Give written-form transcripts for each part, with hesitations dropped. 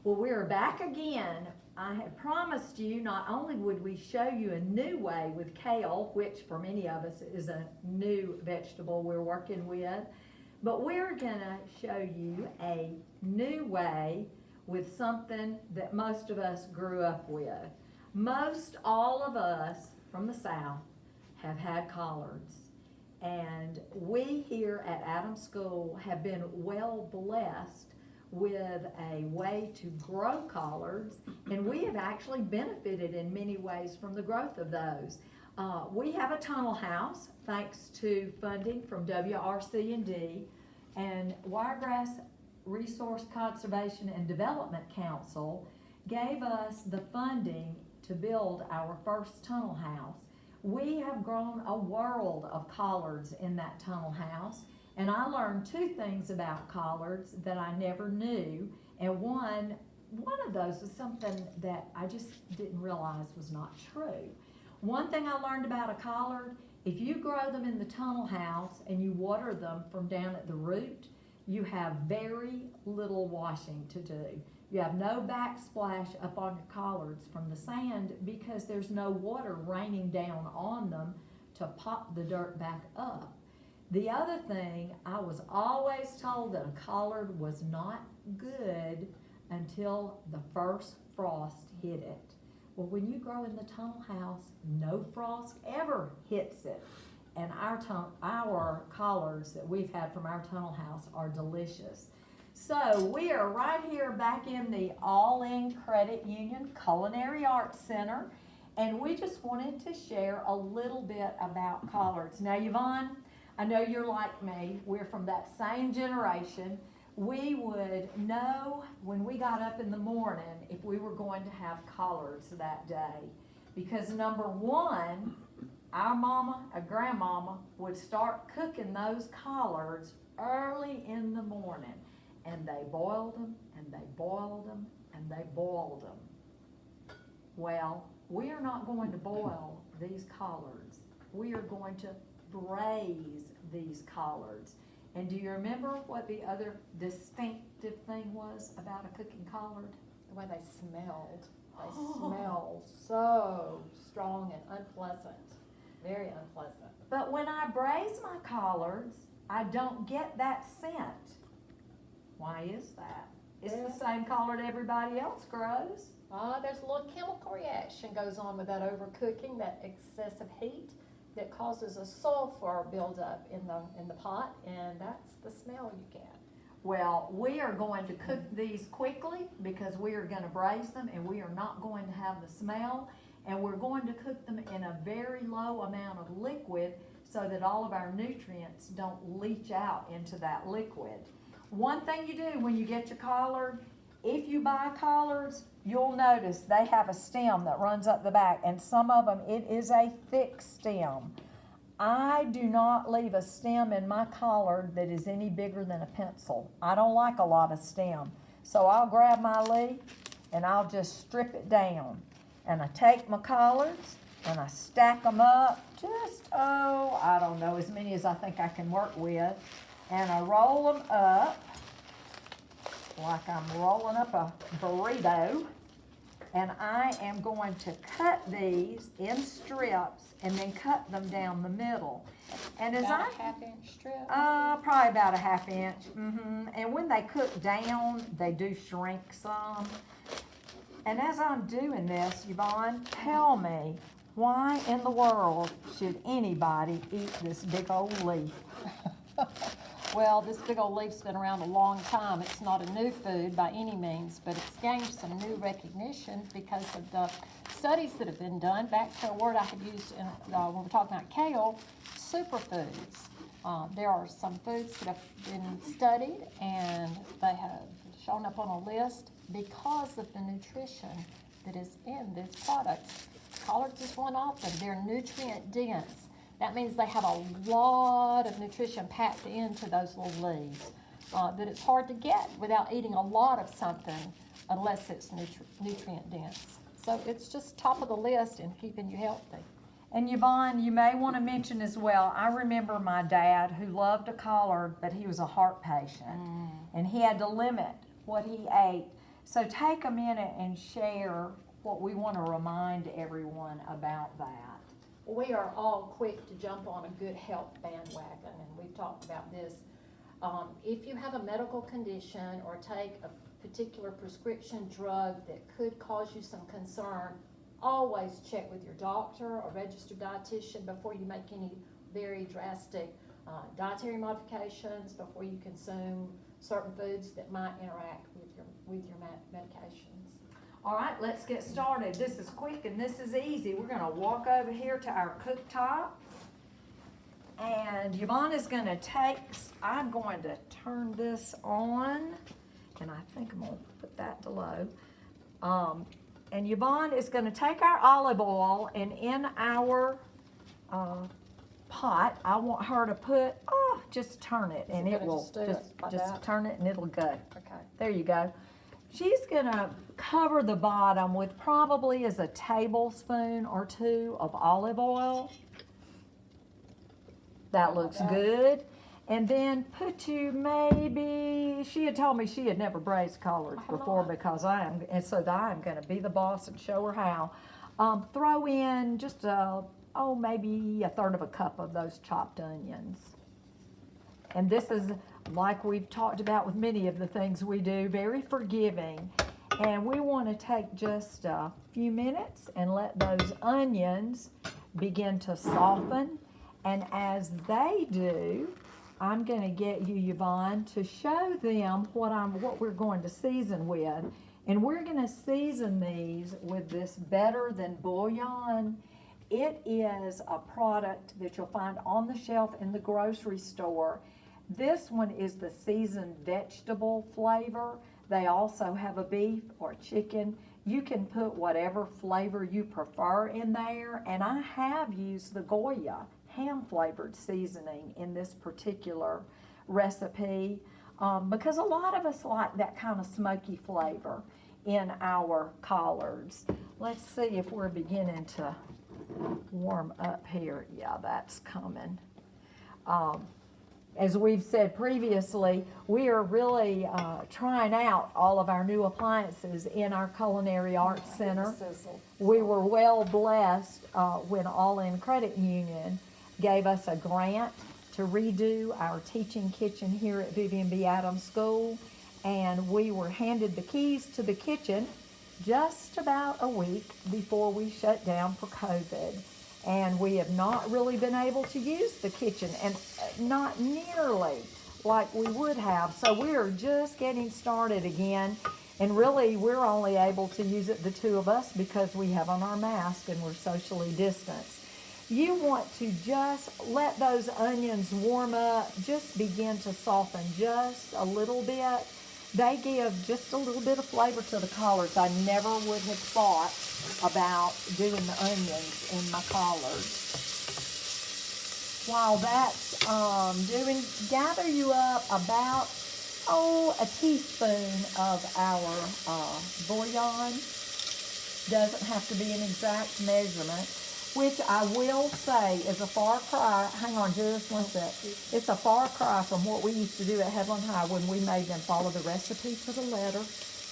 Well, we're back again. I had promised you not only would we show you a new way with kale, which for many of us is a new vegetable we're working with, but we're gonna show you a new way with something that most of us grew up with. Most all of us from the South have had collards. And we here at Adams School have been well blessed with a way to grow collards, and we have actually benefited in many ways from the growth of those. We have a tunnel house thanks to funding from WRC&D, and Wiregrass Resource Conservation and Development Council gave us the funding to build our first tunnel house. We have grown a world of collards in that tunnel house, and I learned two things about collards that I never knew, and one of those was something that I just didn't realize was not true. One thing I learned about a collard, if you grow them in the tunnel house and you water them from down at the root, you have very little washing to do. You have no backsplash up on your collards from the sand because there's no water raining down on them to pop the dirt back up. The other thing, I was always told that a collard was not good until the first frost hit it. Well, when you grow in the tunnel house, no frost ever hits it. And our collards that we've had from our tunnel house are delicious. So we are right here back in the All-In Credit Union Culinary Arts Center, and we just wanted to share a little bit about collards. Now, Yvonne, I know you're like me. We're from that same generation. We would know when we got up in the morning if we were going to have collards that day. Because number one, our mama, our grandmama, would start cooking those collards early in the morning. And they boiled them, and they boiled them, and they boiled them. Well, we are not going to boil these collards. We are going to braise these collards. And do you remember what the other distinctive thing was about a cooking collard? The way they smelled. They smell so strong and unpleasant. Very unpleasant. But when I braise my collards, I don't get that scent. Why is that? It's the same collard everybody else grows. There's a little chemical reaction goes on with that overcooking, that excessive heat that causes a sulfur buildup in the pot, and that's the smell you get. Well, we are going to cook these quickly because we are going to braise them, and we are not going to have the smell, and we're going to cook them in a very low amount of liquid so that all of our nutrients don't leach out into that liquid. One thing you do when you get your collard, if you buy collards, you'll notice they have a stem that runs up the back, and some of them, it is a thick stem. I do not leave a stem in my collard that is any bigger than a pencil. I don't like a lot of stem. So I'll grab my leaf and I'll just strip it down. And I take my collards and I stack them up, I don't know, as many as I think I can work with. And I roll them up like I'm rolling up a burrito. And I am going to cut these in strips and then cut them down the middle. And as About a half-inch strip? Probably about a half-inch. And when they cook down, they do shrink some. And as I'm doing this, Yvonne, tell me, why in the world should anybody eat this big old leaf? Well, this big old leaf's been around a long time. It's not a new food by any means, but it's gained some new recognition because of the studies that have been done. Back to a word I had used when we're talking about kale, superfoods. There are some foods that have been studied and they have shown up on a list because of the nutrition that is in these products. Collards is one of them. They're nutrient dense. That means they have a lot of nutrition packed into those little leaves that it's hard to get without eating a lot of something unless it's nutrient dense. So it's just top of the list in keeping you healthy. And Yvonne, you may want to mention as well, I remember my dad who loved a collard, but he was a heart patient. And he had to limit what he ate. So take a minute and share what we want to remind everyone about that. We are all quick to jump on a good health bandwagon, and we've talked about this. If you have a medical condition or take a particular prescription drug that could cause you some concern, always check with your doctor or registered dietitian before you make any very drastic dietary modifications, before you consume certain foods that might interact with your medications. All right, let's get started. This is quick and this is easy. We're gonna walk over here to our cooktop. And Yvonne is gonna I'm going to turn this on, and I think I'm gonna put that to low. And Yvonne is gonna take our olive oil, and in our pot, I want her to just turn it, and it will just turn it and it'll go. Okay. There you go. She's gonna cover the bottom with probably as a tablespoon or two of olive oil. That looks good. And then she had told me she had never braised collards before because I'm gonna be the boss and show her how. Throw in just maybe a third of a cup of those chopped onions. And this is, like we've talked about with many of the things we do, very forgiving. And we want to take just a few minutes and let those onions begin to soften. And as they do, I'm going to get you, Yvonne, to show them what we're going to season with. And we're going to season these with this Better Than Bouillon. It is a product that you'll find on the shelf in the grocery store. This one is the seasoned vegetable flavor. They also have a beef or chicken. You can put whatever flavor you prefer in there. And I have used the Goya ham flavored seasoning in this particular recipe because a lot of us like that kind of smoky flavor in our collards. Let's see if we're beginning to warm up here. Yeah, that's coming. As we've said previously, we are really trying out all of our new appliances in our Culinary Arts Center. We were well blessed when All In Credit Union gave us a grant to redo our teaching kitchen here at Vivian B. Adams School, and we were handed the keys to the kitchen just about a week before we shut down for COVID. And we have not really been able to use the kitchen, and not nearly like we would have. So we are just getting started again. And really, we're only able to use it, the two of us, because we have on our mask and we're socially distanced. You want to just let those onions warm up, just begin to soften just a little bit. They give just a little bit of flavor to the collards. I never would have thought about doing the onions in my collards. While that's gather you up about, a teaspoon of our bouillon. Doesn't have to be an exact measurement, which I will say is a far cry. Hang on just one sec. It's a far cry from what we used to do at Headland High when we made them follow the recipe to the letter.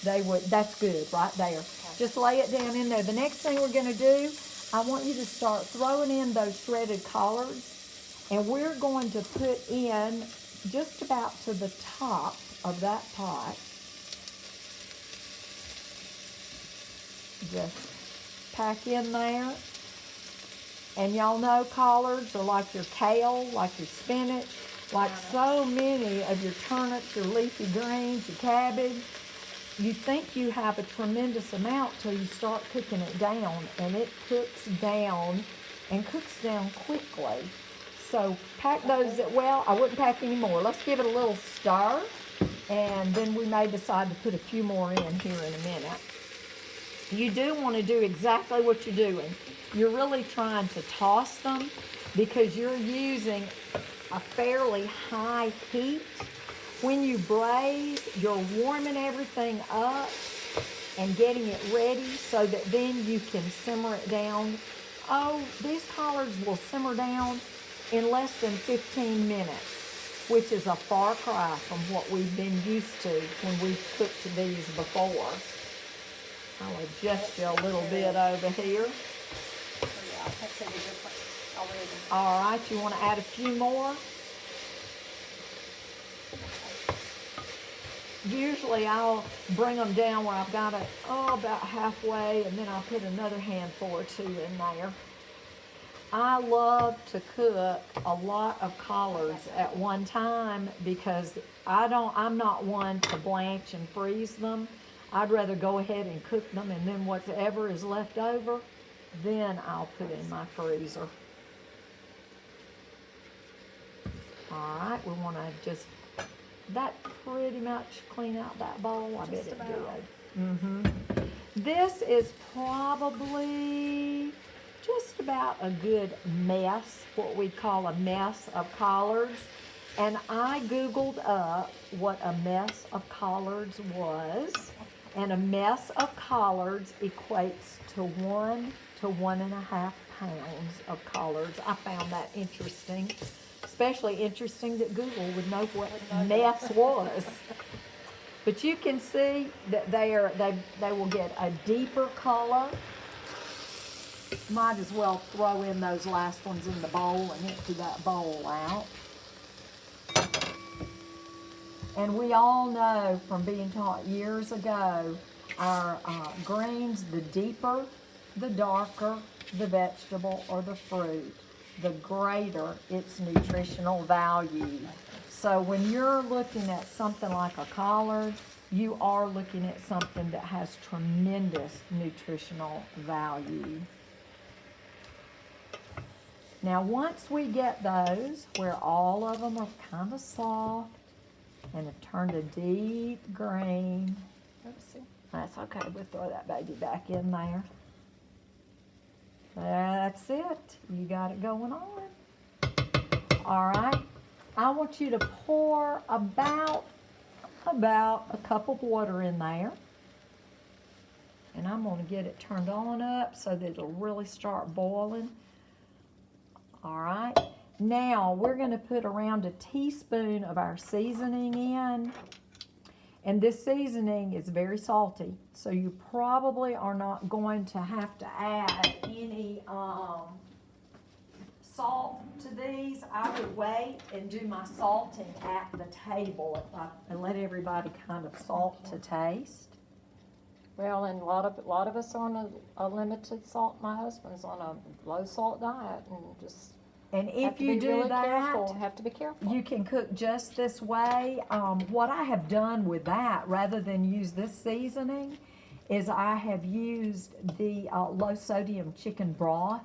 That's good right there. Just lay it down in there. The next thing we're going to do, I want you to start throwing in those shredded collards, and we're going to put in just about to the top of that pot. Just pack in there. And y'all know collards are like your kale, like your spinach, like so many of your turnips, your leafy greens, your cabbage. You think you have a tremendous amount till you start cooking it down, and it cooks down and cooks down quickly. So pack those, I wouldn't pack any more. Let's give it a little stir, and then we may decide to put a few more in here in a minute. You do want to do exactly what you're doing. You're really trying to toss them because you're using a fairly high heat. When you braise, you're warming everything up and getting it ready so that then you can simmer it down. These collards will simmer down in less than 15 minutes. which is a far cry from what we've been used to when we've cooked these before. I'll adjust you a little bit over here. Oh, yeah, I can see the difference already. All right, you want to add a few more? Usually I'll bring them down where I've got it, about halfway, and then I'll put another handful or two in there. I love to cook a lot of collards at one time because I'm not one to blanch and freeze them. I'd rather go ahead and cook them, and then whatever is left over, then I'll put in my freezer. All right, we want to just, that pretty much clean out that bowl. I bet it did. This is probably just about a good mess, what we call a mess of collards. And I Googled up what a mess of collards was. And a mess of collards equates to 1 to 1.5 pounds of collards. I found that interesting. Especially interesting that Google would know what mess was. But you can see that they will get a deeper color. Might as well throw in those last ones in the bowl and empty that bowl out. And we all know from being taught years ago, our greens, the deeper, the darker the vegetable or the fruit, the greater its nutritional value. So when you're looking at something like a collard, you are looking at something that has tremendous nutritional value. Now once we get those where all of them are kind of soft and have turned a deep green, that's okay, we'll throw that baby back in there. That's it. You got it going on. All right. I want you to pour about a cup of water in there. And I'm going to get it turned on up so that it'll really start boiling. All right. Now we're going to put around a teaspoon of our seasoning in. And this seasoning is very salty, so you probably are not going to have to add any salt to these. I would wait and do my salting at the table and let everybody kind of salt to taste. Well, and a lot of us are on a limited salt. My husband's on a low salt diet, and just and if you do really that, have to be careful. You can cook just this way. What I have done with that, rather than use this seasoning, is I have used the low sodium chicken broth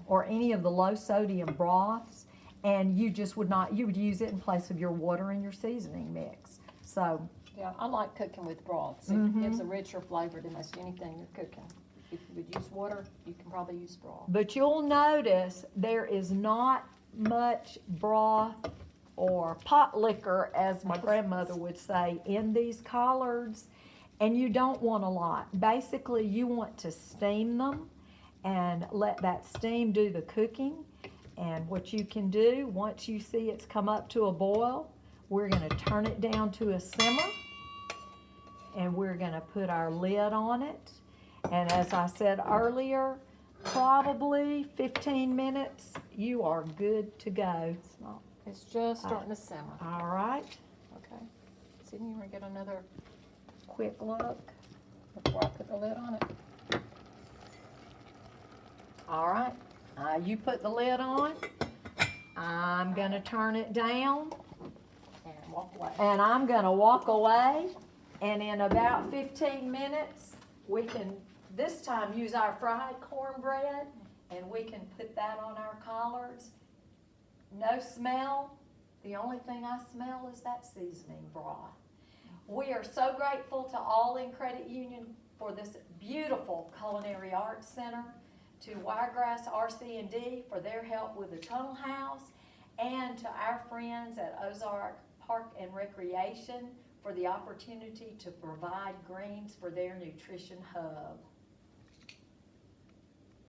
or any of the low sodium broths, and you would use it in place of your water and your seasoning mix. So yeah, I like cooking with broths. It gives a richer flavor to most anything you're cooking. If you would use water, you can probably use broth. But you'll notice there is not much broth or pot liquor, as my grandmother would say, in these collards, and you don't want a lot. Basically, you want to steam them and let that steam do the cooking. And what you can do, once you see it's come up to a boil, we're going to turn it down to a simmer, and we're going to put our lid on it. And as I said earlier, probably 15 minutes, you are good to go. It's just starting to simmer. All right. Okay. So you want to get another Quick look. before I put the lid on it? All right. You put the lid on. I'm going to turn it down. And walk away. And I'm going to walk away. And in about 15 minutes, we can this time use our fried cornbread, and we can put that on our collards. No smell. The only thing I smell is that seasoning broth. We are so grateful to All In Credit Union for this beautiful Culinary Arts Center, to Wiregrass RC&D for their help with the tunnel house, and to our friends at Ozark Park and Recreation for the opportunity to provide greens for their nutrition hub.